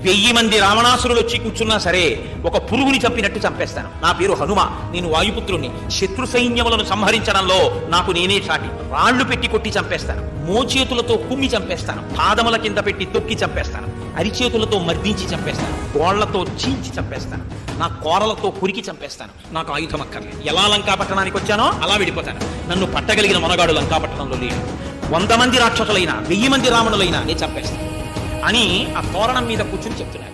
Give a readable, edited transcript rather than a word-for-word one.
1000 మంది రావణాసురులు వచ్చి కూర్చున్నా సరే ఒక పురుగుని చంపినట్టు చంపేస్తాను. నా పేరు హనుమ, నేను వాయుపుత్రుణ్ణి. శత్రు సైన్యములను సంహరించడంలో నాకు నేనే సాటి. రాళ్లు పెట్టి కొట్టి చంపేస్తాను, మోచేతులతో కుమ్మి చంపేస్తాను, పాదముల కింద పెట్టి తొక్కి చంపేస్తాను, అరిచేతులతో మర్దించి చంపేస్తాను, గోళ్లతో చీల్చి చంపేస్తాను, నా కోరలతో కురికి చంపేస్తాను. నాకు ఆయుధం అక్కర్లేదు. ఎలా లంకా పట్టణానికి వచ్చానో అలా వెళ్ళిపోతాను. నన్ను పట్టగలిగిన మనగాడు లంకా పట్టణంలో లేడు. 100 మంది రాక్షసులైనా 1000 మంది రావణులైనా నేను చంపేస్తాను అని ఆ తోరణం మీద కూర్చుని చెప్తున్నాడు.